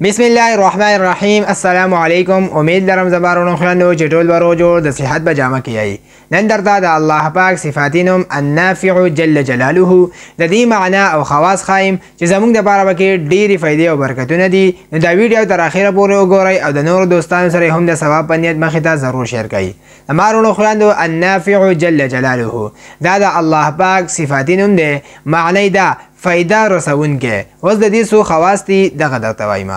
بسم الله الرحمن الرحیم. السلام علیکم. امید لرم زبارونو خویندو چې ټول به روج جوړ د صحت به جامه کیایي. نن درته د الله پاک صفاتینم النافع جل جلاله د دې معنا او خواص خایم چې زموږ دپاره پکې ډېرې فایدې او برکتونه دي. نو دا ویډیو تر اخره پورې وګورئ او د نورو دوستانو سره هم د ثواب په نیت مخې ته ضرور شیر کړئ. زمارونو خویندو النافع جل جلاله دا د الله پاک صفاتینم دی. معنی دا فائدہ رسونکې. اوس د دې څو خواص دي دغه درته وایم.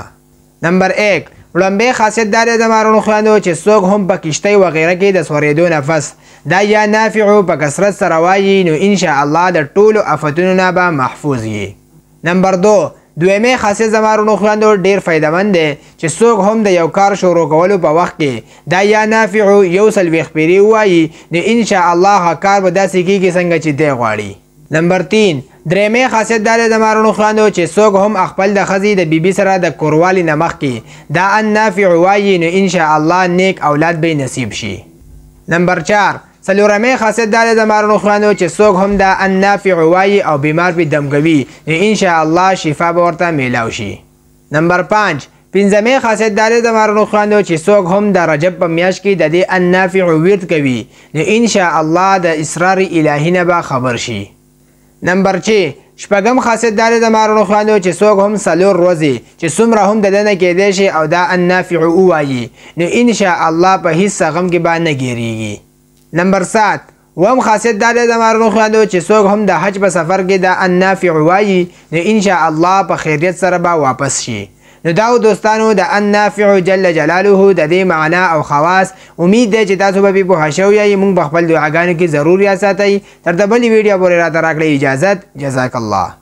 نمبر 1 وړاندې خاصیت دا دی د مارونو خویندو چې څوک هم په کشتۍ وغیره کې د سورېدو نفس دا یا نافع په کثرت سره وایي نو انشاء الله د ټولو آفتونو نه به محفوظ وي. نمبر 2 دویمه خاصیت د مارونو خویندو ډېر فایدهمند دی چې څوک هم د یو کار شروع کولو په وخت کې دا یا نافع یو څلوېښت پیرې ووایي نو انشاء الله کار به داسې کېږي څنګه چې دی غواړي. نمبر 3 درېمه خاصیت دا د مارونو خویندو چې څوک هم خپل د ښځې د بیبي سره د کوروالي نه مخکې دا النافع وایي نو انشاء الله نیک اولاد به نصیب شي. نمبر 4 څلورمه خاصیت دا د مارونو خویندو چې څوک هم دا النافع وایي او بیمار به دم کوي نو انشاء الله شفا به ورته میلاو شي. نمبر 5 پنځمه خاصیت دا د مارونو خویندو چې څوک هم د رجب په میاشت کې د دې النافع ورد کوي نو انشاء الله د اسرار الهي نه به خبر شي. نمبر 6 شپږم خاصیت دا د مارونو خویندو چې څوک هم څلور ورځې چې څومره هم د ده نه کیدی شي او دا النافع ووایي نو انشاء الله په هیڅ غم کې به نه ګیریږي. نمبر 7 اووم خاصیت دا د مارونو خویندو چې څوک هم د حج په سفر کې دا النافع وایي نو انشاء الله په خیریت سره به واپس شي. نو دا دوستانو د النافع جل جلاله د دې معنا او خواص امید دی چې تاسو به پوه شوي یئ. موږ په خپل دعاګانو کې ضرور یاد ساتئ. تر د بلې ویډیو پورې راته راکړئ اجازت. جزاک الله.